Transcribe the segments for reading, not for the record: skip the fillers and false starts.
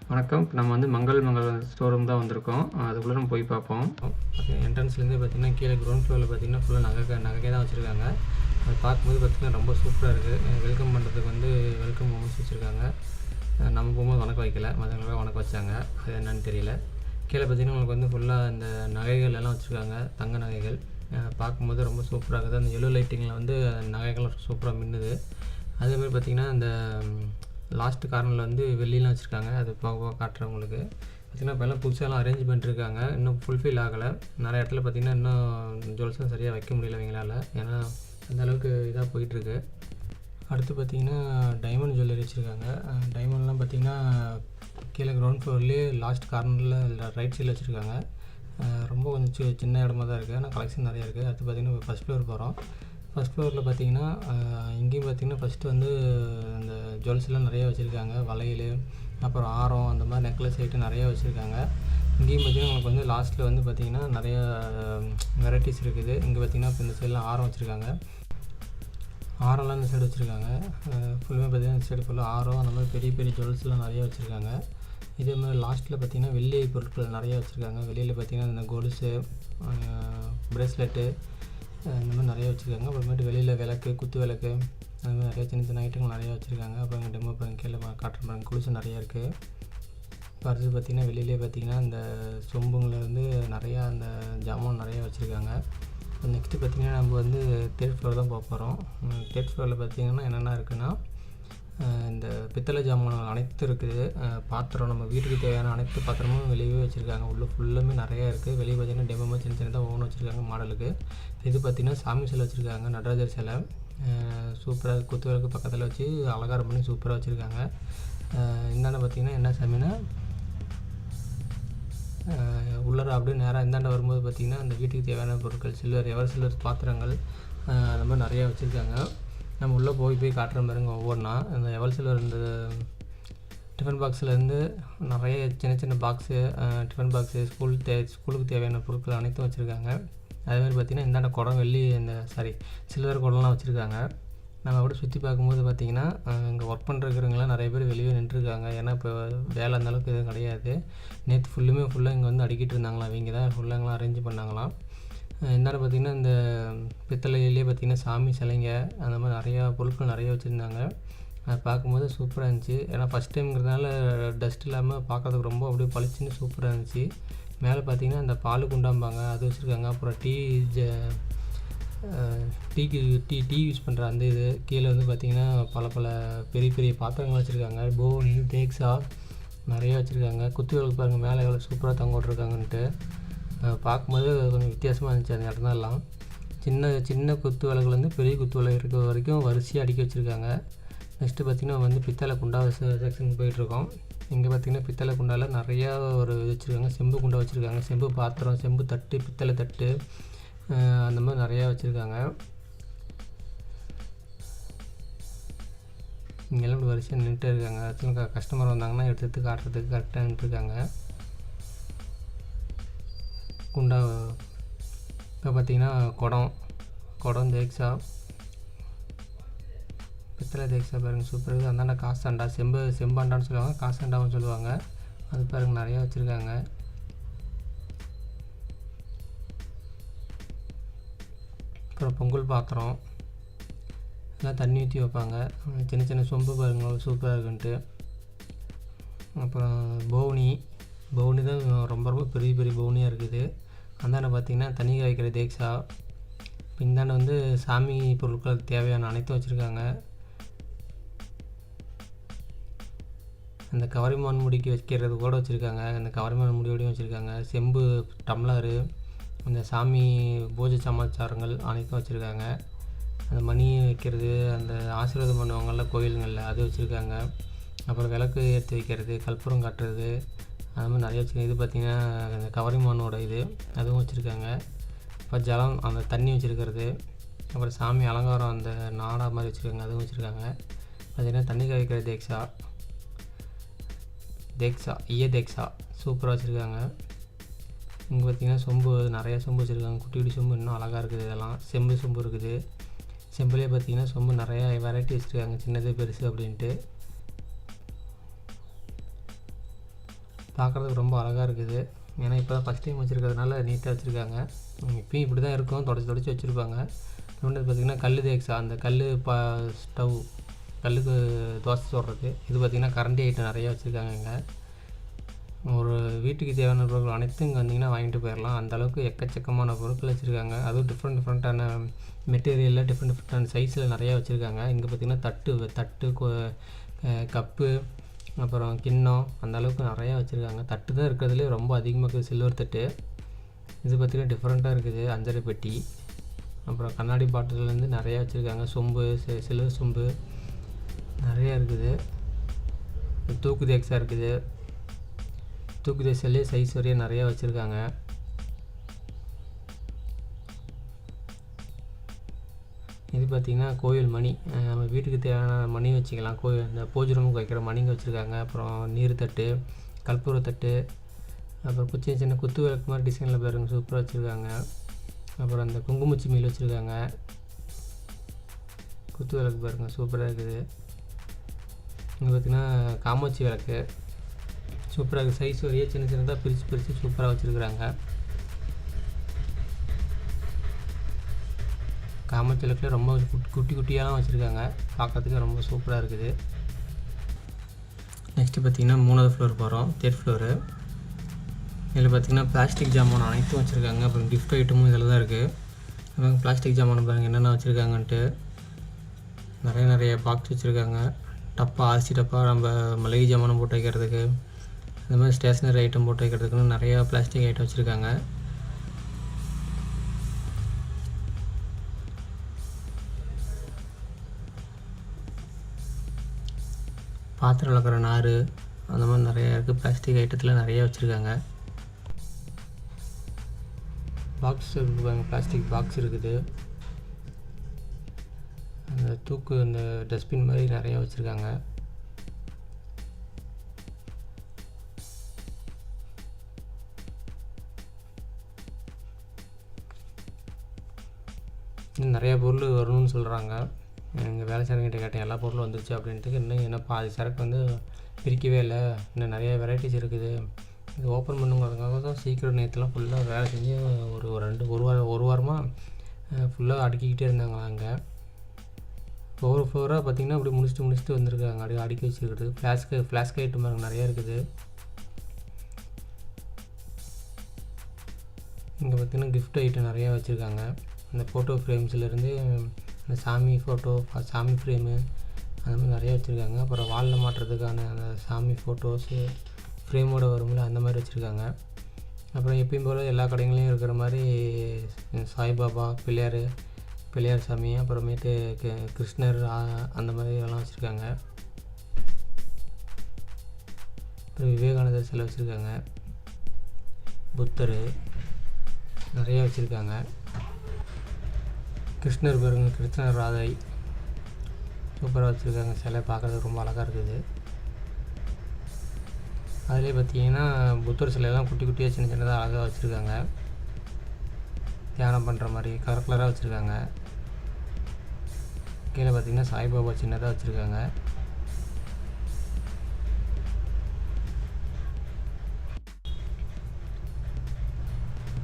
வணக்கம். இப்போ நம்ம வந்து மங்கள் ஸ்டோர் ரூம் தான் வந்திருக்கோம். அதுக்குள்ளே நம்ம போய் பார்ப்போம். என்ட்ரன்ஸ்லேருந்து பார்த்தீங்கன்னா கீழே கிரவுண்ட் ஃப்ளோரில் பார்த்தீங்கன்னா ஃபுல்லாக நகை தான் வச்சுருக்காங்க. அதை பார்க்கும்போது பார்த்தீங்கன்னா ரொம்ப சூப்பராக இருக்குது. வெல்கம் பண்ணுறதுக்கு வந்து வெல்கம் மோமோஸ் வச்சுருக்காங்க. நம்ம போகும்போது வணக்கம் வைக்கல, மற்றவங்களுக்காக வணக்கம் வச்சாங்க. அது என்னன்னு தெரியல. கீழே பார்த்தீங்கன்னா உங்களுக்கு வந்து ஃபுல்லாக இந்த நகைகள் எல்லாம் வச்சுருக்காங்க, தங்க நகைகள். பார்க்கும்போது ரொம்ப சூப்பராக இருக்குது. அந்த எல்லோ லைட்டிங்கில் வந்து நகைகள் சூப்பராக மின்னுது. அதேமாதிரி பார்த்திங்கன்னா இந்த லாஸ்ட் கார்னரில் வந்து வெள்ளிலாம் வச்சுருக்காங்க. அது போக போக காட்டுறேன் உங்களுக்கு. பார்த்திங்கன்னா இப்போ எல்லாம் புதுசாலாம் அரேஞ்ச் பண்ணிட்டுருக்காங்க. இன்னும் ஃபுல்ஃபில் ஆகலை. நிறைய இடத்துல பார்த்திங்கன்னா இன்னும் ஜுவல்ஸ்லாம் சரியாக வைக்க முடியல அவங்களால. ஏன்னா அந்தளவுக்கு இதாக போயிட்டுருக்கு. அடுத்து பார்த்திங்கன்னா டைமண்ட் ஜுவல்லரி வச்சுருக்காங்க. டைமண்ட்லாம் பார்த்திங்கன்னா கீழே கிரவுண்ட் ஃப்ளோர்லேயே லாஸ்ட் கார்னரில் ரைட் சைடில் வச்சுருக்காங்க. ரொம்ப கொஞ்சம் சின்ன இடமா தான் இருக்குது, ஆனால் கலெக்ஷன் நிறையா இருக்குது. அடுத்து பார்த்திங்கன்னா ஃபஸ்ட் ஃப்ளோர் போகிறோம். ஃபஸ்ட் ஃப்ளோரில் பார்த்திங்கன்னா இங்கேயும் பார்த்திங்கன்னா ஃபஸ்ட்டு வந்து அந்த ஜுவல்ஸ்லாம் நிறையா வச்சுருக்காங்க. வளையல், அப்புறம் ஆரம், அந்த மாதிரி நெக்லஸ் ஐட்டம் நிறையா வச்சுருக்காங்க. இங்கேயும் பார்த்திங்கன்னா உங்களுக்கு வந்து லாஸ்ட்டில் வந்து பார்த்திங்கன்னா நிறையா வெரைட்டிஸ் இருக்குது. இங்கே பார்த்திங்கன்னா இப்போ இந்த சைடெலாம் ஆரம் வச்சுருக்காங்க. ஆரம்லாம் இந்த சைடு வச்சுருக்காங்க. ஃபுல்லுமே பார்த்திங்கன்னா இந்த சைடு ஃபுல்லாக ஆரம், அந்த மாதிரி பெரிய பெரிய ஜுவல்ஸ்லாம் நிறையா வச்சுருக்காங்க. இதே மாதிரி லாஸ்ட்டில் பார்த்திங்கன்னா வெள்ளி பொருட்கள் நிறையா வச்சுருக்காங்க. வெளியில் பார்த்திங்கன்னா இந்த கொலுசு, ப்ரேஸ்லெட்டு, இந்த மாதிரி நிறையா வச்சுருக்காங்க. அப்புறமேட்டு வெளியில் விளக்கு, குத்து விளக்கு, அந்த மாதிரி நிறையா சின்ன சின்ன ஐட்டங்கள் நிறையா வச்சுருக்காங்க. அப்புறம் இங்கே டெமோ பாருங்க, கீழே காட்டுற பாருங்க, கொலுசு நிறையா இருக்குது. இப்போ அடுத்து பார்த்திங்கன்னா வெளியிலே பார்த்திங்கன்னா இந்த சொம்புங்கள்லேருந்து நிறையா அந்த ஜாமான் நிறையா வச்சுருக்காங்க. இப்போ நெக்ஸ்ட்டு பார்த்திங்கன்னா நம்ம வந்து தேர்ட் ஃப்ளோர் தான் போக போகிறோம். தேர்ட் ஃப்ளோரில் பார்த்திங்கன்னா என்னென்ன இருக்குன்னா இந்த பித்தளை ஜாமான் அனைத்தும் இருக்குது. பாத்திரம், நம்ம வீட்டுக்கு தேவையான அனைத்து பாத்திரமும் வெளியே வச்சுருக்காங்க. உள்ளே ஃபுல்லுமே நிறையா இருக்குது. வெளியே பார்த்திங்கன்னா டெமோ சின்ன சின்னதாக ஓன் வச்சுருக்காங்க மாடலுக்கு. இது பார்த்திங்கன்னா சாமி சிலை வச்சுருக்காங்க, நடராஜர் சிலை. சூப்பராக குத்து விளக்கு பக்கத்தில் வச்சு அலங்காரம் பண்ணி சூப்பராக வச்சுருக்காங்க. இந்தாண்ட பார்த்திங்கன்னா என்ன சாமின்னா உள்ளார அப்படியே நேராக இந்தாண்ட வரும்போது பார்த்திங்கன்னா அந்த வீட்டுக்கு தேவையான பொருட்கள், சில்வர், எவர் சில்வர் பாத்திரங்கள், அந்த மாதிரி நிறையா வச்சுருக்காங்க. நம்ம உள்ளே போய் காட்டுற மாதிரிங்க ஒவ்வொன்றா. இந்த எவர் சில்வர் இந்த டிஃபன் பாக்ஸ்லேருந்து நிறைய சின்ன சின்ன பாக்ஸு, டிஃபன் பாக்ஸு, ஸ்கூலுக்கு தேவையான பொருட்கள் அனைத்தும் வச்சுருக்காங்க. அதேமாதிரி பார்த்திங்கன்னா இந்தாண்ட குடம், வெள்ளி, இந்த சில்வர் குடம்லாம் வச்சுருக்காங்க. நம்ம அப்படியே சுற்றி பார்க்கும்போது பார்த்திங்கன்னா இங்கே ஒர்க் பண்ணுறவங்களாம் நிறைய பேர் வெளியே நின்றுருக்காங்க. ஏன்னா இப்போ வேலை அந்தளவுக்கு எதுவும் கிடையாது. நேற்று ஃபுல்லாக இங்கே வந்து அடிக்கிட்டு இருந்தாங்களாம். இவங்க தான் ஃபுல்லாங்களாம் அரேஞ்ச் பண்ணாங்களாம். இந்தாண்ட பார்த்திங்கன்னா இந்த பித்தளையிலே பார்த்திங்கன்னா சாமி சிலைங்க, அந்த மாதிரி நிறையா பொருட்கள் நிறையா வச்சுருந்தாங்க. அதை பார்க்கும்போது சூப்பராக இருந்துச்சு. ஏன்னா ஃபஸ்ட் டைம்ங்கிறதுனால டஸ்ட் இல்லாமல் பார்க்கறதுக்கு ரொம்ப அப்படியே பளிச்சுன்னு சூப்பராக இருந்துச்சு. மேலே பார்த்திங்கன்னா இந்த பால் குண்டாம்பாங்க, அது வச்சுருக்காங்க. அப்புறம் டீ யூஸ் பண்ணுற அந்த இது கீழே வந்து பார்த்திங்கன்னா பல பெரிய பெரிய பாத்திரங்கள் வச்சுருக்காங்க. போனி, தேக்ஸா நிறையா வச்சுருக்காங்க. குத்து விளக்கு பாருங்கள் மேலே எவ்வளோ சூப்பராக தொங்க விட்ருக்காங்கன்ட்டு. பார்க்கும்போது கொஞ்சம் வித்தியாசமாக இருந்துச்சு அந்த இடத்துலலாம். சின்ன குத்து விளக்குலேருந்து பெரிய குத்து விளக்கு இருக்கிற வரைக்கும் வரிசையாக அடுக்கி வச்சுருக்காங்க. நெக்ஸ்ட்டு பார்த்திங்கன்னா வந்து பித்தளை குண்டா செக்ஷனுக்கு போயிட்டுருக்கோம். இங்கே பார்த்திங்கன்னா பித்தளை குண்டாவில் நிறையா ஒரு இது வச்சுருக்காங்க. செம்பு குண்டா வச்சுருக்காங்க, செம்பு பாத்திரம், செம்பு தட்டு, பித்தளை தட்டு, அந்த மாதிரி நிறையா வச்சுருக்காங்க. இங்கெல்லாம் இப்படி வரிசையாக நின்றுட்டே இருக்காங்க. இடத்துல கஸ்டமர் வந்தாங்கன்னா எடுத்து காட்டுறதுக்கு கரெக்டாக நின்றுருக்காங்க. குண்டா இப்போ பார்த்திங்கன்னா குடம், தேக்ஸா, பித்தளை தேக்ஸா பாருங்கள் சூப்பர் இருக்குது. அந்தாண்ட காசாண்டா, செம்பாண்டான்னு சொல்லுவாங்க, காசாண்டாவும் சொல்லுவாங்க. அது பாருங்கள் நிறையா வச்சுருக்காங்க. அப்புறம் பொங்கல் பாத்திரம் எல்லாம் தண்ணி ஊற்றி வைப்பாங்க. சின்ன சின்ன சொம்பு பாருங்கள் சூப்பராக இருக்குன்ட்டு. அப்புறம் பவுனி தான் ரொம்ப பெரிய பெரிய பவுனியாக இருக்குது. அந்தாண்ட பார்த்திங்கன்னா தண்ணி காய்க்கிற தேக்ஸா. இந்தாண்ட வந்து சாமி பொருட்கள் தேவையான அனைத்தும் வச்சுருக்காங்க. அந்த கவரிமான் முடிக்கு வைக்கிறது கூட வச்சுருக்காங்க. அந்த கவரிமான் முடியோடையும் வச்சுருக்காங்க. செம்பு டம்ளரு, அந்த சாமி பூஜை சமாச்சாரங்கள் அனைத்தும் வச்சுருக்காங்க. அந்த மணி வைக்கிறது, அந்த ஆசீர்வாதம் பண்ணுவாங்கள்ல கோயிலுங்களில், அது வச்சுருக்காங்க. அப்புறம் விளக்கு ஏற்றி வைக்கிறது, கற்பூரம் காட்டுறது, அது மாதிரி நிறைய வச்சுருக்காங்க. இது பார்த்திங்கன்னா அந்த கவரிமானோட இது, அதுவும் வச்சுருக்காங்க. இப்போ ஜலம், அந்த தண்ணி வச்சுருக்கிறது, அப்புறம் சாமி அலங்காரம், அந்த நாடா மாதிரி வச்சுருக்காங்க, அதுவும் வச்சுருக்காங்க. பார்த்திங்கன்னா தண்ணி காய்க்கிற தேக்ஸா சூப்பராக வச்சுருக்காங்க. இங்கே பார்த்திங்கன்னா சொம்பு, நிறையா சொம்பு வச்சுருக்காங்க. குட்டி சொம்பு இன்னும் அழகாக இருக்குது. இதெல்லாம் செம்பு சொம்பு இருக்குது. செம்புலேயே பார்த்திங்கன்னா சொம்பு நிறையா வெரைட்டி வச்சுருக்காங்க, சின்னது பெருசு அப்படின்ட்டு. பார்க்குறதுக்கு ரொம்ப அழகாக இருக்குது. ஏன்னா இப்போ தான் ஃபஸ்ட் டைம் வச்சுருக்கிறதுனால நீட்டாக வச்சுருக்காங்க. இப்பயும் இப்படி தான் இருக்கும், தொடச்சி வச்சுருப்பாங்க. இன்னொன்று பார்த்திங்கன்னா கல் தேக்ஸா, அந்த கல் ஸ்டவ், கல்லுக்கு தோசை சுடுறது. இது பார்த்திங்கன்னா கரண்டி ஐட்டம் நிறையா வச்சுருக்காங்க. இங்கே ஒரு வீட்டுக்கு தேவையான பொருட்கள் அனைத்தும் இங்கே வந்திங்கன்னா வாங்கிட்டு போயிடலாம். அந்தளவுக்கு எக்கச்சக்கமான பொருட்கள் வச்சுருக்காங்க. அதுவும் டிஃப்ரெண்ட்டான மெட்டீரியலில் டிஃப்ரெண்ட்டான சைஸில் நிறையா வச்சுருக்காங்க. இங்கே பார்த்திங்கன்னா தட்டு கப்பு, அப்புறம் கிண்ணம், அந்தளவுக்கு நிறையா வச்சுருக்காங்க. தட்டு தான் இருக்கிறதுலே ரொம்ப அதிகமாக இருக்குது, சில்வர் தட்டு. இது பார்த்திங்கன்னா டிஃப்ரெண்ட்டாக இருக்குது, அஞ்சரை பெட்டி. அப்புறம் கண்ணாடி பாட்டிலேருந்து நிறையா வச்சுருக்காங்க. சொம்பு, சில்வர் சொம்பு நிறையா இருக்குது. தூக்கு தேக்ஸா இருக்குது. தூக்கு தேக்ஸாலே சைஸ் வரையும் நிறையா வச்சுருக்காங்க. இது பார்த்திங்கன்னா கோயில் மணி, நம்ம வீட்டுக்கு தேவையான மணி வச்சுக்கலாம். இந்த பூஜை ரூமுக்கு வைக்கிற மணிங்க வச்சுருக்காங்க. அப்புறம் நீர் தட்டு, கற்பூர தட்டு, அப்புறம் சின்ன குத்து விளக்கு மாதிரி டிசைனில் பாருங்கள், சூப்பராக வச்சுருக்காங்க. அப்புறம் அந்த குங்குமச்சி மீல் வச்சுருக்காங்க. குத்து விளக்கு பாருங்கள், சூப்பராக இருக்குது. இங்கே பார்த்திங்கன்னா காமாட்சி விளக்கு சூப்பராக இருக்குது. சைஸ் வரையே சின்னதாக பிரித்து சூப்பராக வச்சுருக்குறாங்க. காமாட்சி விளக்கில் ரொம்ப குட்டியாலாம் வச்சுருக்காங்க. பார்க்குறதுக்கு ரொம்ப சூப்பராக இருக்குது. நெக்ஸ்ட்டு பார்த்திங்கன்னா 3வது ஃப்ளோர் போகிறோம், 3rd ஃப்ளோரு. இதில் பார்த்திங்கன்னா பிளாஸ்டிக் ஜாமான் அனைத்தும் வச்சுருக்காங்க. அப்புறம் கிஃப்ட் ஐட்டமும் இதில் தான் இருக்குது. அப்புறம் பிளாஸ்டிக் ஜாமான் பாருங்கள் என்னென்ன வச்சுருக்காங்கன்ட்டு. நிறைய பாக்ஸ் வச்சுருக்காங்க. டப்பா, அரிசி டப்பா, நம்ம மளிகை ஜாமானம் போட்டு வைக்கிறதுக்கு, இந்த மாதிரி ஸ்டேஷ்னரி ஐட்டம் போட்டு வைக்கிறதுக்குன்னு நிறையா பிளாஸ்டிக் ஐட்டம் வச்சுருக்காங்க. பாத்திரம் விளக்குற நார், அந்த மாதிரி நிறையா இருக்குது. பிளாஸ்டிக் ஐட்டத்தில் நிறையா வச்சுருக்காங்க. பாக்ஸ் இருக்குது, பிளாஸ்டிக் பாக்ஸ் இருக்குது. அந்த அந்த டஸ்ட்பின் மாதிரி நிறையா வச்சுருக்காங்க. இன்னும் நிறையா பொருள் வரணும்னு சொல்கிறாங்க. எங்கள் வேலை சரக்கிட்ட கேட்டேன், எல்லா பொருளும் வந்துருச்சு அப்படின்ட்டு. இன்னும் என்ன பாதி சரக்கு வந்து பிரிக்கவே இல்லை, இன்னும் நிறைய வெரைட்டிஸ் இருக்குது. இது ஓப்பன் பண்ணுங்கிறதுக்காக தான் சீக்கிரம் நேற்றுலாம் ஃபுல்லாக வேலை செஞ்சு ஒரு வாரமாக ஃபுல்லாக அடுக்கிக்கிட்டே இருந்தாங்களா. அங்கே ஒவ்வொரு ஃப்ளோராக பார்த்திங்கன்னா அப்படி முடிச்சுட்டு வந்திருக்காங்க. அப்படியே அடுக்கி வச்சுருக்குறது. ஃப்ளாஸ்க் ஐட்டம் நிறையா இருக்குது. இங்கே பார்த்திங்கன்னா கிஃப்ட் ஐட்டம் நிறையா வச்சுருக்காங்க. அந்த ஃபோட்டோ ஃப்ரேம்ஸ்லேருந்து அந்த சாமி ஃபோட்டோ, சாமி ஃப்ரேமு, அந்த மாதிரி நிறையா வச்சுருக்காங்க. அப்புறம் வாலில் மாட்டுறதுக்கான அந்த சாமி ஃபோட்டோஸு ஃப்ரேமோடு வரும்ல, அந்த மாதிரி வச்சுருக்காங்க. அப்புறம் எப்பயும் போல் எல்லா கடைகளையும் இருக்கிற மாதிரி சாய்பாபா, பிள்ளையார் சாமி, அப்புறமேட்டு கிருஷ்ணர், அந்த மாதிரி எல்லாம் வச்சுருக்காங்க. அப்புறம் விவேகானந்தர் சிலை வச்சுருக்காங்க. புத்தர் நிறையா வச்சுருக்காங்க. கிருஷ்ணர் பாருங்க, கிருஷ்ணர் ராதை சூப்பராக வச்சுருக்காங்க. சிலை பார்க்குறதுக்கு ரொம்ப அழகாக இருக்குது. அதிலே பார்த்திங்கன்னா புத்தர் சிலையெல்லாம் குட்டியாக சின்னதாக அழகாக வச்சுருக்காங்க. தியானம் பண்ணுற மாதிரி கலராக வச்சுருக்காங்க. கீழே பார்த்திங்கன்னா சாய்பாபா சின்னதாக வச்சுருக்காங்க.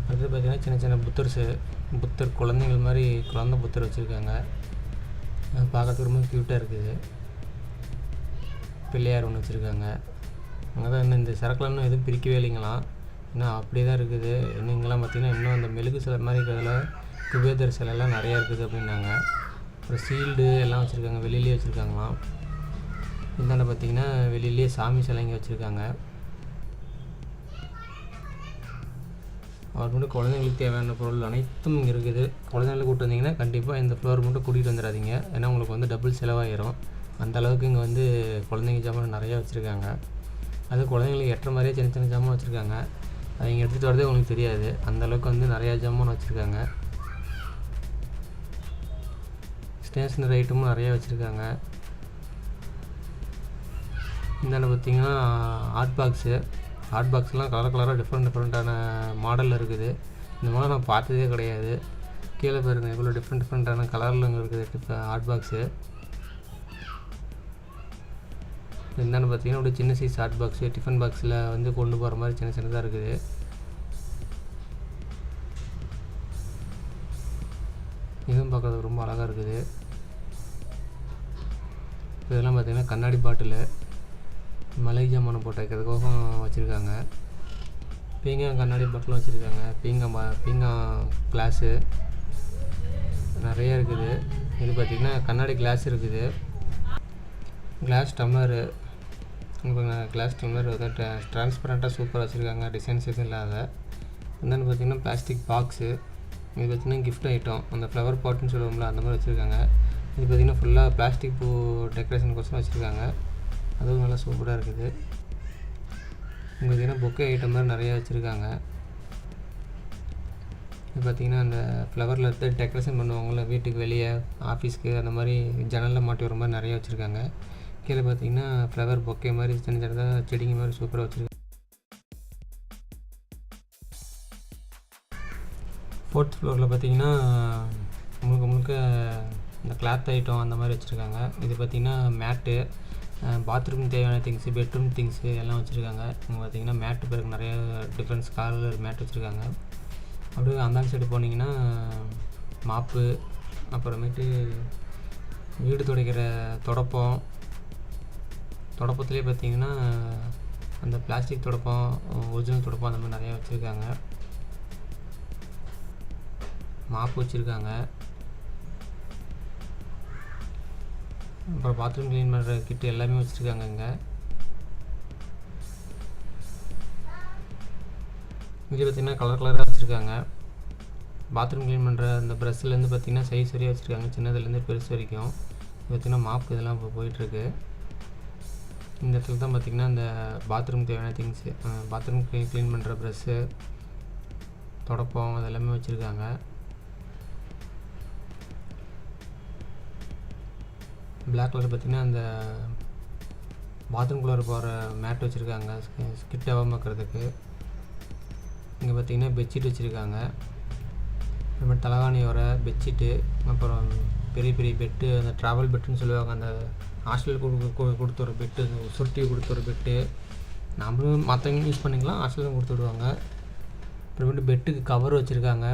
அடுத்து பார்த்திங்கன்னா சின்ன புத்தர் குழந்தைங்கள் மாதிரி குழந்தை புத்தர் வச்சுருக்காங்க. அது பார்க்கறதுக்கு ரொம்ப க்யூட்டாக இருக்குது. பிள்ளையார் ஒன்று வச்சுருக்காங்க. அங்கே தான் இன்னும் இந்த சரக்குலாம் இன்னும் எதுவும் பிரிக்கவே இல்லைங்களாம், இன்னும் அப்படியே தான் இருக்குது. இன்னும் இங்கெல்லாம் பார்த்திங்கன்னா இன்னும் அந்த மெழுகு சிலை மாதிரி இருக்கிறதுல குபேதர் சிலைலாம் நிறையா இருக்குது அப்படின்னாங்க. அப்புறம் சீல்டு எல்லாம் வச்சுருக்காங்க, வெளியிலே வச்சுருக்காங்களாம். இந்தாண்ட பார்த்திங்கன்னா வெளியிலே சாமி சிலைங்க வச்சுருக்காங்க. அவர் மட்டும் குழந்தைங்களுக்கு தேவையான பொருள் அனைத்தும் இங்கே இருக்குது. குழந்தைங்களுக்கு கூப்பிட்டு வந்தீங்கன்னா கண்டிப்பாக இந்த ஃப்ளோர் மட்டும் கூட்டிகிட்டு வந்துடாதீங்க, ஏன்னா உங்களுக்கு வந்து டபுள் செலவாயிரும். அந்தளவுக்கு இங்கே வந்து குழந்தைங்க ஜாமான் நிறையா வச்சுருக்காங்க. அது குழந்தைங்களுக்கு எட்டுற மாதிரியே சின்ன ஜாமான் வச்சுருக்காங்க. அது இங்கே எடுத்துகிட்டு வரதே உங்களுக்கு தெரியாது, அந்தளவுக்கு வந்து நிறையா ஜாமான் வச்சுருக்காங்க. ஸ்டேஷ்னரி ஐட்டமும் நிறையா வச்சுருக்காங்க. இந்தாண்ட பார்த்திங்கன்னா ஹாட் பாக்ஸ்லாம் கலராக டிஃப்ரெண்ட்டான மாடலில் இருக்குது. இந்த மாதிரி நான் பார்த்ததே கிடையாது. கீழே பாருங்க இவ்வளோ டிஃப்ரெண்ட்டான கலரில் இருக்குது ஹாட் பாக்ஸு. என்னென்னு பார்த்தீங்கன்னா ஒரு சின்ன சைஸ் ஹாட் பாக்ஸு, டிஃபன் பாக்ஸில் வந்து கொண்டு போகிற மாதிரி சின்ன சின்னதாக இருக்குது. இதுவும் பார்க்குறதுக்கு ரொம்ப அழகாக இருக்குது. இதெல்லாம் பார்த்திங்கன்னா கண்ணாடி பாட்டிலு, மளிகை ஜாமான் போட்டு வைக்கிறதுக்காகவும் வச்சுருக்காங்க. பீங்கான் கண்ணாடி பாட்டிலும் வச்சுருக்காங்க. பீங்கான் கிளாஸு நிறைய இருக்குது. இது பார்த்திங்கன்னா கண்ணாடி கிளாஸ் இருக்குது. கிளாஸ் டம்ளரு, கிளாஸ் டம்ளர் வந்து ட்ரான்ஸ்பரண்ட்டாக சூப்பராக வச்சுருக்காங்க, டிசைன்ஸ் எதுவும் இல்லாத. என்னென்னு பார்த்திங்கன்னா பிளாஸ்டிக் பாக்ஸு. இது பார்த்திங்கன்னா கிஃப்ட் ஐட்டம், அந்த ஃப்ளவர் பாட்டுன்னு சொல்லுவோம்ல அந்த மாதிரி வச்சுருக்காங்க. இது பார்த்திங்கன்னா ஃபுல்லாக பிளாஸ்டிக் பூ டெக்கரேஷனுக்கோசரம் வச்சுருக்காங்க. அதுவும் நல்லா சூப்பராக இருக்குது. இங்கே பார்த்திங்கன்னா பொக்கே ஐட்டம் மாதிரி நிறையா வச்சுருக்காங்க. இது பார்த்திங்கன்னா அந்த ஃப்ளவரில் எடுத்து டெக்கரேஷன் பண்ணுவாங்கள்ல, வீட்டுக்கு வெளியே, ஆஃபீஸ்க்கு, அந்த மாதிரி ஜன்னலில் மாட்டி வர மாதிரி நிறையா வச்சுருக்காங்க. கீழே பார்த்திங்கன்னா ஃப்ளவர் பொக்கே மாதிரி சின்ன சின்னதாக செடிங்க மாதிரி சூப்பராக வச்சுருக்காங்க. 4th ஃப்ளோரில் பார்த்திங்கன்னா முழுக்க முழுக்க இந்த கிளாத் ஐட்டம் அந்த மாதிரி வச்சுருக்காங்க. இது பார்த்திங்கன்னா மேட்டு, பாத்ரூம் தேவையான திங்ஸு, பெட்ரூம் திங்ஸு எல்லாம் வச்சுருக்காங்க. இங்கே பார்த்திங்கன்னா மேட்டு பிறகு நிறைய டிஃப்ரெண்ட்ஸ் கலர் மேட் வச்சுருக்காங்க. அப்படியே அந்த சைடு போனீங்கன்னா மாப்பு, அப்புறமேட்டு வீடு துடைக்கிற தொடப்பத்துலேயே பார்த்திங்கன்னா அந்த பிளாஸ்டிக் தொடப்பம், ஒரிஜினல் தொடப்பம் அந்த மாதிரி நிறையா வச்சுருக்காங்க. மாப்பு வச்சுருக்காங்க. அப்புறம் பாத்ரூம் க்ளீன் பண்ணுற கிட்டு எல்லாமே வச்சுருக்காங்க. இங்கே பார்த்திங்கன்னா கலர் கலராக வச்சுருக்காங்க. பாத்ரூம் க்ளீன் பண்ணுற அந்த ப்ரஷ்லேருந்து பார்த்திங்கன்னா சைஸ் வரையும் வச்சுருக்காங்க, சின்னதுலேருந்து பெருசு வரைக்கும். பார்த்திங்கன்னா மாப்பு இதெல்லாம் இப்போ போயிட்டுருக்கு. இந்த இடத்துல தான் பார்த்திங்கன்னா இந்த பாத்ரூம் தேவையான திங்ஸு, பாத்ரூம் க்ளீன் பண்ணுற ப்ரஷ்ஷு, தொடப்பம் அதெல்லாமே வச்சுருக்காங்க. பிளாக் கலர் பார்த்திங்கன்னா அந்த பாத்ரூம்குள்ளே போகிற மேட் வச்சுருக்காங்க, ஸ்கிட் ஆகாமல் இருக்கிறதுக்கு. இங்கே பார்த்திங்கன்னா பெட்ஷீட் வச்சுருக்காங்க. அப்புறமேட்டு தலகாணியோர பெட்ஷீட்டு, அப்புறம் பெரிய பெரிய பெட்டு, அந்த ட்ராவல் பெட்டுன்னு சொல்லுவாங்க, அந்த ஹாஸ்டலுக்கு கொடுத்த ஒரு பெட்டு, சுருட்டி கொடுத்த ஒரு பெட்டு. நம்மளும் மற்றவங்களும் யூஸ் பண்ணிக்கலாம், ஹாஸ்டலுக்கும் கொடுத்து விடுவாங்க. அப்புறமேட்டு பெட்டுக்கு கவர் வச்சுருக்காங்க.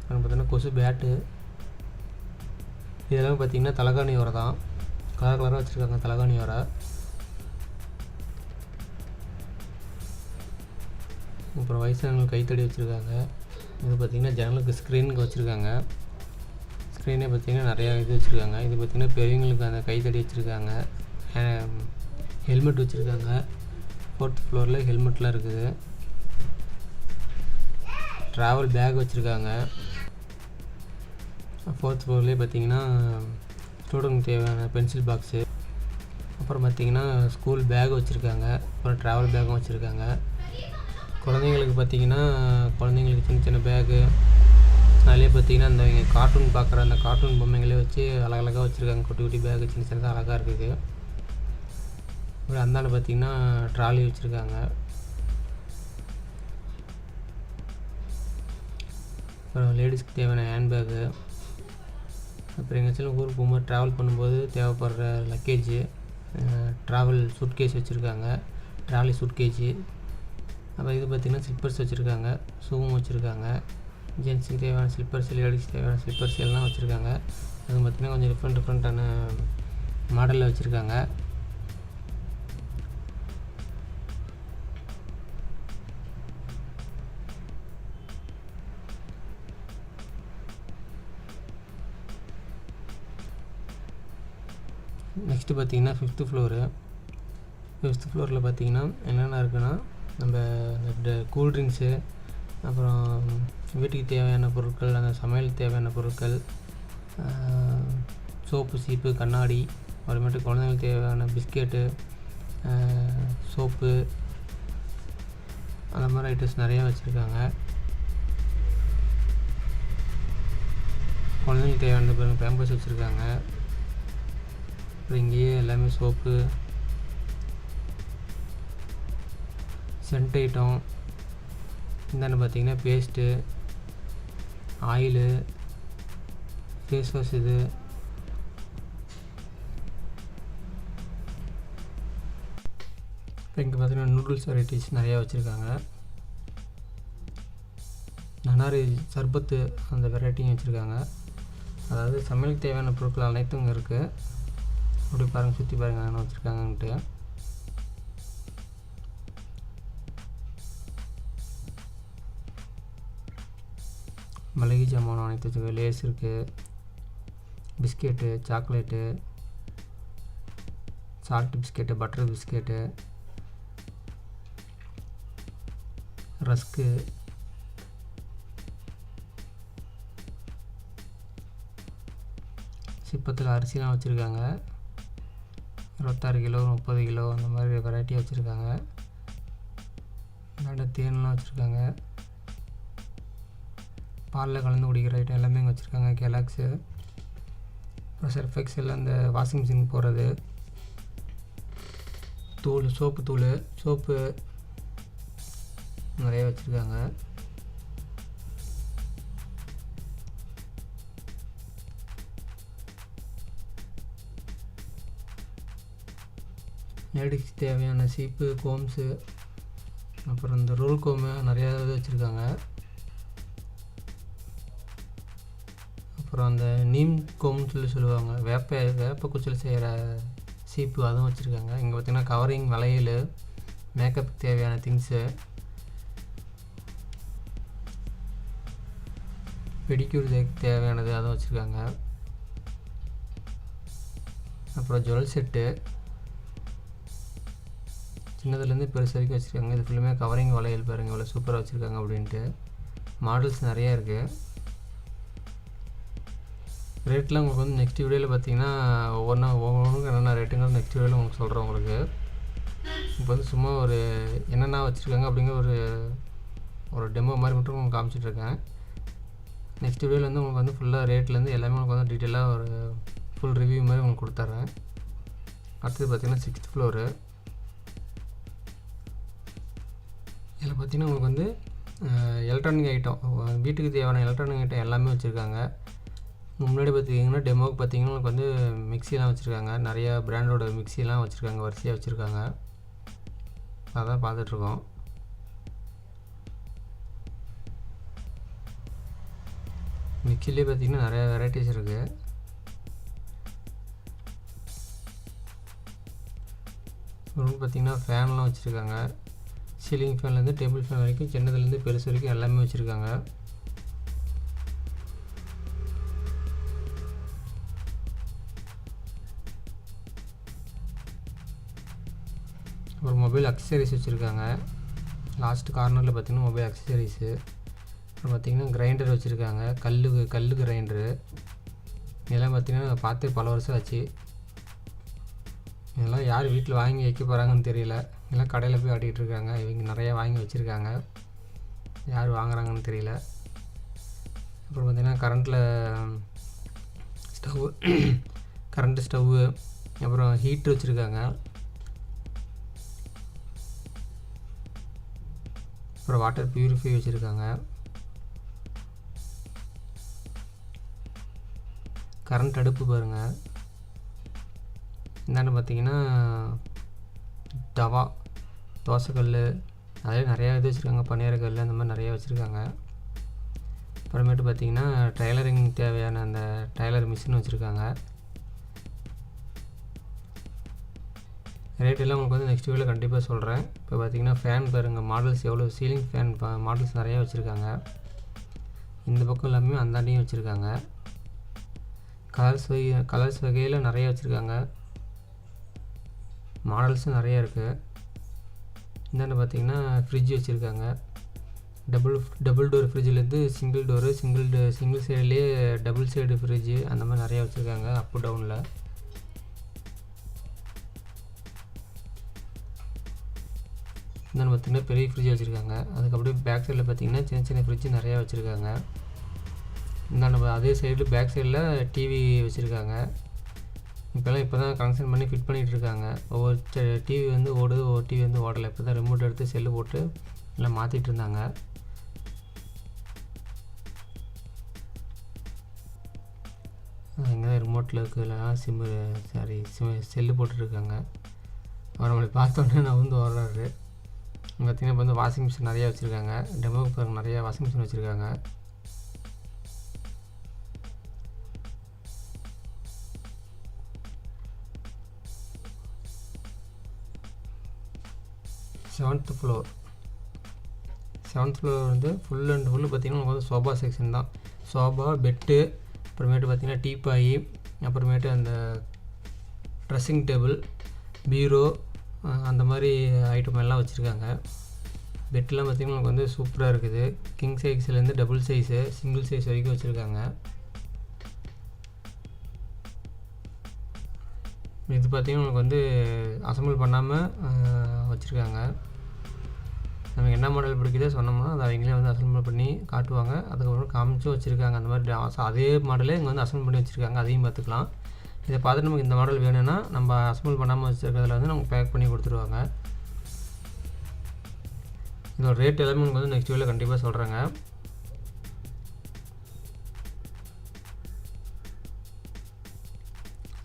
அப்புறம் பார்த்திங்கன்னா கொசு பேட்டு. இதெல்லாம் பார்த்திங்கன்னா தலகாணி உரை தான், கலர் கலராக வச்சுருக்காங்க தலகாணி உரை. அப்புறம் வயசானவங்களுக்கு கைத்தடி வச்சுருக்காங்க. இது பார்த்திங்கன்னா ஜன்னலுக்கு ஸ்க்ரீனுக்கு வச்சுருக்காங்க. ஸ்க்ரீனே பார்த்திங்கன்னா நிறையா இது வச்சுருக்காங்க. இது பார்த்திங்கன்னா பெரியவங்களுக்கு அந்த கைத்தடி வச்சுருக்காங்க. ஹெல்மெட் வச்சுருக்காங்க. 4th ஃப்ளோரில் ஹெல்மெட்லாம் இருக்குது. ட்ராவல் பேக் வச்சுருக்காங்க. 4th ஃப்ளோர்லேயே பார்த்திங்கன்னா ஸ்டூடெண்ட்க்கு தேவையான பென்சில் பாக்ஸு, அப்புறம் பார்த்திங்கன்னா ஸ்கூல் பேக் வச்சுருக்காங்க. அப்புறம் ட்ராவல் பேக்கும் வச்சுருக்காங்க. குழந்தைங்களுக்கு பார்த்திங்கன்னா குழந்தைங்களுக்கு சின்ன சின்ன பேகு, அதிலே பார்த்திங்கன்னா அந்த இங்கே கார்ட்டூன் பார்க்குற அந்த கார்ட்டூன் பொம்மைங்களே வச்சு அழகழகாக வச்சுருக்காங்க. குட்டி குட்டி பேகு சின்ன சின்னதாக அழகாக இருக்குது. அப்புறம் அந்தாண்ட பார்த்திங்கன்னா ட்ராலி வச்சுருக்காங்க. அப்புறம் லேடிஸ்க்கு தேவையான ஹேண்ட்பேகு, அப்புறம் எங்கேயாச்சும் ஊருக்கு போகும்போது ட்ராவல் பண்ணும்போது தேவைப்படுற லக்கேஜு, ட்ராவல் சூட்கேஸ் வச்சுருக்காங்க, ட்ராலி சூட்கேஜு. அப்புறம் இது பார்த்திங்கன்னா ஸ்லிப்பர்ஸ் வச்சுருக்காங்க, ஷூவும் வச்சுருக்காங்க. ஜென்ஸுக்கு தேவையான ஸ்லிப்பர்ஸ், லேடிஸ்க்கு தேவையான ஸ்லிப்பர்ஸ் எல்லாம் வச்சுருக்காங்க. அது பார்த்திங்கன்னா கொஞ்சம் டிஃப்ரெண்ட்டான மாடலில் வச்சுருக்காங்க. நெக்ஸ்ட்டு பார்த்திங்கன்னா 5th ஃப்ளோரு. 5th ஃப்ளோரில் பார்த்திங்கன்னா என்னென்ன இருக்குன்னா, நம்ம இந்த கூல்ட்ரிங்க்ஸு, அப்புறம் வீட்டுக்கு தேவையான பொருட்கள், அந்த சமையலுக்கு தேவையான பொருட்கள், சோப்பு, சீப்பு, கண்ணாடி, அப்புறமேட்டு குழந்தைங்களுக்கு தேவையான பிஸ்கெட்டு, சோப்பு, அந்த மாதிரி ஐட்டம்ஸ் நிறையா வச்சுருக்காங்க. குழந்தைங்களுக்கு தேவையான பாருங்கள் பேம்பர்ஸ் வச்சுருக்காங்க. அப்புறம் இங்கேயே எல்லாமே சோப்பு, சென்ட் ஐட்டம், இந்தாண்ட பார்த்திங்கன்னா பேஸ்ட்டு, ஆயிலு, ஃபேஸ் வாஷ், இது இப்போ இங்கே பார்த்தீங்கன்னா நூடுல்ஸ் வெரைட்டிஸ் நிறையா வச்சுருக்காங்க. நன்னாரி சர்பத்து அந்த வெரைட்டியும் வச்சுருக்காங்க. அதாவது சமையலுக்கு தேவையான பொருட்கள் அனைத்தும் இங்கே இருக்குது. அப்படி பாருங்கள், சுற்றி பாருங்கள் என்ன வச்சுருக்காங்கன்ட்டு. மளிகை ஜாமான் அனைத்து வச்சுருக்கு. லேஸ் இருக்குது, biscuit, chocolate, salt biscuit, butter biscuit, rusk, சிப்பத்தில் அரிசிலாம் வச்சுருக்காங்க. 26 கிலோ, 30 கிலோ அந்த மாதிரி வெரைட்டி வச்சுருக்காங்க. நல்ல தேன்லாம் வச்சுருக்காங்க. பாலில் கலந்து குடிக்கிற ஐட்டம் எல்லாமே இங்கே வச்சுருக்காங்க. கெலாக்ஸு, அப்புறம் சர்ஃபெக்ஸில் அந்த வாஷிங் மிஷின் போடுறது, தூள், சோப்பு நிறைய வச்சுருக்காங்க. லேடிஸ் தேவையான சீப்பு, கோம்ஸு, அப்புறம் இந்த ரோல் கோமு நிறையா இது வச்சுருக்காங்க. அப்புறம் அந்த நீம் கோம்னு சொல்லுவாங்க, வேப்ப குச்சில் செய்கிற சீப்பு, அதுவும் வச்சுருக்காங்க. இங்கே பார்த்திங்கன்னா கவரிங், வளையல், மேக்கப் தேவையான திங்ஸு, பெடிக்யூர் தேவையானது அதுவும் வச்சுருக்காங்க. அப்புறம் ஜுவல் செட்டு சின்னதுலேருந்து பெருசு வரைக்கும் வச்சுருக்காங்க. இது ஃபுல்லுமே கவரிங் வளையல் பாருங்கள் இவ்வளோ சூப்பராக வச்சுருக்காங்க அப்படின்ட்டு. மாடல்ஸ் நிறையா இருக்குது. ரேட்லாம் உங்களுக்கு வந்து நெக்ஸ்ட் வீடியோவில் பார்த்தீங்கன்னா ஒவ்வொன்றுக்கும் என்னென்ன ரேட்டுங்கிறது நெக்ஸ்ட் வீடியோவில் உங்களுக்கு சொல்கிறேன். உங்களுக்கு இப்போ வந்து சும்மா ஒரு என்னென்ன வச்சுருக்காங்க அப்படிங்கிற ஒரு டெமோ மாதிரி மட்டும் உங்களுக்கு காமிச்சிட்ருக்கேன். நெக்ஸ்ட் வீடியோவில் வந்து உங்களுக்கு வந்து ஃபுல்லாக ரேட்லேருந்து எல்லாமே உங்களுக்கு வந்து டீட்டெயிலாக ஒரு ஃபுல் ரிவ்யூ மாதிரி உங்களுக்கு கொடுத்துட்றேன். அடுத்தது பார்த்திங்கன்னா 6th ஃப்ளோரு. இதில் பார்த்திங்கன்னா உங்களுக்கு வந்து எலக்ட்ரானிக் ஐட்டம், வீட்டுக்கு தேவையான எலக்ட்ரானிக் ஐட்டம் எல்லாமே வச்சுருக்காங்க. முன்னாடி பார்த்திங்கன்னா டெமோவுக்கு பார்த்திங்கன்னா உங்களுக்கு வந்து மிக்சிலாம் வச்சுருக்காங்க. நிறையா பிராண்டோட மிக்சிலாம் வச்சுருக்காங்க, வரிசையாக வச்சுருக்காங்க. அதான் பார்த்துட்ருக்கோம். மிக்சிலே பார்த்திங்கன்னா நிறையா வெரைட்டிஸ் இருக்குது. ரூம் பார்த்திங்கன்னா ஃபேன்லாம் வச்சுருக்காங்க. சீலிங் ஃபேன்லேருந்து டேபிள் ஃபேன் வரைக்கும், சின்னதுலேருந்து பெருசு வரைக்கும் எல்லாமே வச்சுருக்காங்க. ஒரு மொபைல் அக்சசரிஸ் வச்சுருக்காங்க. லாஸ்ட் கார்னரில் பார்த்திங்கன்னா மொபைல் அக்சசரிஸு. அப்புறம் பார்த்திங்கன்னா கிரைண்டர் வச்சுருக்காங்க. கல் கிரைண்டரு. இதெல்லாம் பார்த்திங்கன்னா பார்த்து பல வருஷம் ஆச்சு. இதெல்லாம் யார் வீட்டில் வாங்கி வைக்க போகிறாங்கன்னு தெரியல. எல்லாம் கடையில் போய் ஆட்டிகிட்டு இருக்காங்க. இவங்க நிறையா வாங்கி வச்சுருக்காங்க, யார் வாங்குறாங்கன்னு தெரியல. அப்புறம் பார்த்திங்கன்னா கரண்ட்டு ஸ்டவ்வு, அப்புறம் ஹீட்ரு வச்சுருக்காங்க. அப்புறம் வாட்டர் பியூரிஃபை வச்சுருக்காங்க. கரண்ட் அடுப்பு பாருங்கள். என்னென்னு பார்த்தீங்கன்னா தவா, தோசைக்கல், அதே நிறையா இது வச்சுருக்காங்க. பனியாரக்கல் அந்த மாதிரி நிறையா வச்சுருக்காங்க. அப்புறமேட்டு பார்த்திங்கன்னா டைலரிங் தேவையான அந்த டைலர் மிஷின் வச்சுருக்காங்க. ரேட்டெல்லாம் உங்களுக்கு வந்து நெக்ஸ்ட் வீடியோவில் கண்டிப்பாக சொல்கிறேன். இப்போ பார்த்திங்கன்னா ஃபேன் பாருங்கள், மாடல்ஸ் எவ்வளோ, சீலிங் ஃபேன் மாடல்ஸ் நிறையா வச்சுருக்காங்க. இந்த பக்கம் எல்லாமே அந்தாண்டியும் வச்சுருக்காங்க. கலர்ஸ் வகையில் நிறையா வச்சுருக்காங்க. மாடல்ஸும் நிறையா இருக்குது. என்னென்னு பார்த்தீங்கன்னா ஃப்ரிட்ஜ் வச்சுருக்காங்க. டபுள் டோர் ஃப்ரிட்ஜிலேருந்து சிங்கிள் சைட்லேயே டபுள் சைடு ஃப்ரிட்ஜு அந்த மாதிரி நிறையா வச்சுருக்காங்க. அப்பு டவுனில் என்னென்னு பார்த்தீங்கன்னா பெரிய ஃப்ரிட்ஜ் வச்சுருக்காங்க. அதுக்கப்புறம் பேக் சைடில் பார்த்தீங்கன்னா சின்ன சின்ன ஃப்ரிட்ஜு நிறையா வச்சுருக்காங்க. நம்ம அதே சைடில் பேக் சைடில் டிவி வச்சுருக்காங்க. இப்போ தான் கனெக்ஷன் பண்ணி ஃபிட் பண்ணிகிட்டு இருக்காங்க. ஒவ்வொரு டிவி வந்து ஓடுது, ஒவ்வொரு டிவி வந்து ஓடலை. இப்போ தான் ரிமோட் எடுத்து செல்லு போட்டு எல்லாம் மாற்றிட்டு இருந்தாங்க. இங்கே தான் ரிமோட்டில் இருக்குதுலாம் செல்லு போட்டுருக்காங்க. அவர் நம்மளை பார்த்தோன்னே நான் வந்து ஓடுறாரு. பார்த்திங்கன்னா இப்போ வந்து வாஷிங் மிஷின் நிறையா வச்சுருக்காங்க. டெமோவுக்கு பாருங்கள் நிறையா வாஷிங் மிஷின் வச்சுருக்காங்க. செவன்த் ஃப்ளோர் வந்து ஃபுல் அண்ட் ஃபுல்லு பார்த்திங்கன்னா உங்களுக்கு வந்து சோபா செக்ஷன் தான். சோபா, பெட்டு, அப்புறமேட்டு பார்த்திங்கன்னா டீப்பாயி, அப்புறமேட்டு அந்த ட்ரெஸ்ஸிங் டேபிள், பீரோ, அந்த மாதிரி ஐட்டம் எல்லாம் வச்சுருக்காங்க. பெட்லாம் பார்த்திங்கன்னா உங்களுக்கு வந்து சூப்பராக இருக்குது. கிங் சைஸ்லேருந்து டபுள் சைஸு, சிங்கிள் சைஸ் வரைக்கும் வச்சுருக்காங்க. இது பார்த்திங்கன்னா உங்களுக்கு வந்து அசம்பிள் பண்ணாமல் வச்சுருக்காங்க. நமக்கு என்ன மாடல் பிடிக்குதோ சொன்னோம்னா அதை அவங்களே வந்து அசம்பிள் பண்ணி காட்டுவாங்க. அதுக்கப்புறம் காமிச்சும் வச்சுருக்காங்க. அந்த மாதிரி அதே மாடலே இங்கே வந்து அசம்பிள் பண்ணி வச்சுருக்காங்க. அதையும் பார்த்துக்கலாம். இதை பார்த்துட்டு நமக்கு இந்த மாடல் வேணும்னா நம்ம அசம்பிள் பண்ணாமல் வச்சுருக்கிறதுல வந்து நமக்கு பேக் பண்ணி கொடுத்துருவாங்க. இதோட ரேட் எல்லாமே உங்களுக்கு வந்து நெக்ஸ்ட் வீடியோவில் கண்டிப்பாக சொல்கிறேங்க.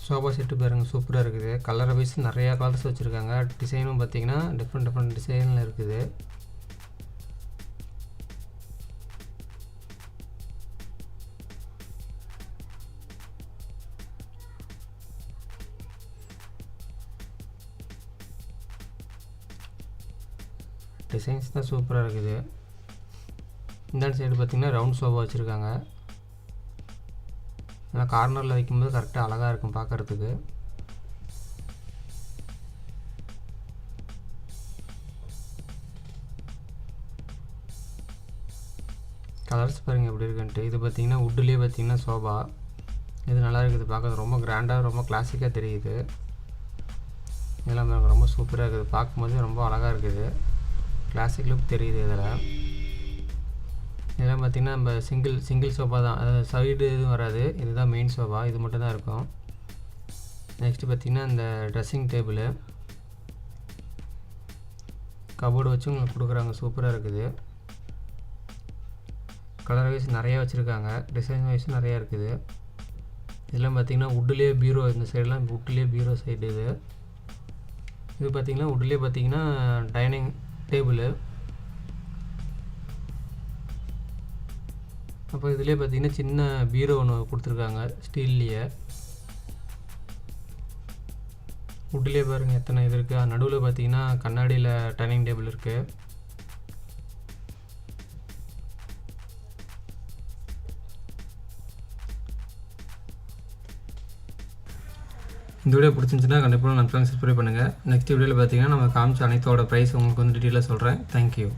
சோஃபா செட்டு பாருங்கள் சூப்பராக இருக்குது. கலர் வைஸ் நிறையா கலர்ஸ் வச்சுருக்காங்க. டிசைனும் பார்த்திங்கன்னா டிஃப்ரெண்ட் டிசைனில் இருக்குது. டிசைன்ஸ் தான் சூப்பராக இருக்குது. இந்த சைடு பார்த்திங்கன்னா ரவுண்ட் சோஃபா வச்சுருக்காங்க. ஆனால் கார்னரில் வைக்கும்போது கரெக்டாக அழகாக இருக்கும் பார்க்குறதுக்கு. கலர்ஸ் பாருங்கள் எப்படி இருக்குன்ட்டு. இது பார்த்திங்கன்னா வுட்லேயே பார்த்திங்கன்னா சோஃபா. இது நல்லா இருக்குது பார்க்குறது. ரொம்ப கிராண்டாக ரொம்ப கிளாசிக்காக தெரியுது. இதெல்லாம் பாருங்கள் ரொம்ப சூப்பராக இருக்குது. பார்க்கும்போது ரொம்ப அழகாக இருக்குது. கிளாசிக் லுக் தெரியுது இதில். இதெல்லாம் பார்த்திங்கன்னா நம்ம சிங்கிள் சோஃபா தான். அதாவது சைடு எதுவும் வராது. இதுதான் மெயின் சோஃபா. இது மட்டும் தான் இருக்கும். நெக்ஸ்ட்டு பார்த்திங்கன்னா இந்த ட்ரெஸ்ஸிங் டேபிள், கபோர்டு வச்சு உங்களுக்கு கொடுக்குறாங்க. சூப்பராக இருக்குது. கலர் வைஸ் நிறையா வச்சுருக்காங்க. டிசைன் வைஸ் நிறையா இருக்குது. இதெல்லாம் பார்த்திங்கன்னா வுட்லேயே பீரோ. இந்த சைடெலாம் வுட்லேயே பீரோ சைடு. இது பார்த்திங்கன்னா வுட்லேயே பார்த்திங்கன்னா டைனிங் டேபிள். அப்போ இதிலே பார்த்திங்கன்னா சின்ன பீரோ ஒன்று கொடுத்துருக்காங்க ஸ்டீல்லையே. வுட்லேயே பாருங்கள் எத்தனை இது இருக்குது. நடுவில் பார்த்திங்கன்னா கண்ணாடியில் டைனிங் டேபிள் இருக்குது. இந்த வீடியோ பிடிச்சிருந்துச்சுன்னா கண்டிப்பாக நம்ம சப்ஸ்கிரைப் பண்ணுங்கள். நெக்ஸ்ட் வீடியோவில் பார்த்திங்கன்னா நம்ம காமிச்ச அனைத்தோட ப்ரைஸ் உங்களுக்கு வந்து டீட்டெயிலாக சொல்கிறேன். தேங்க்யூ.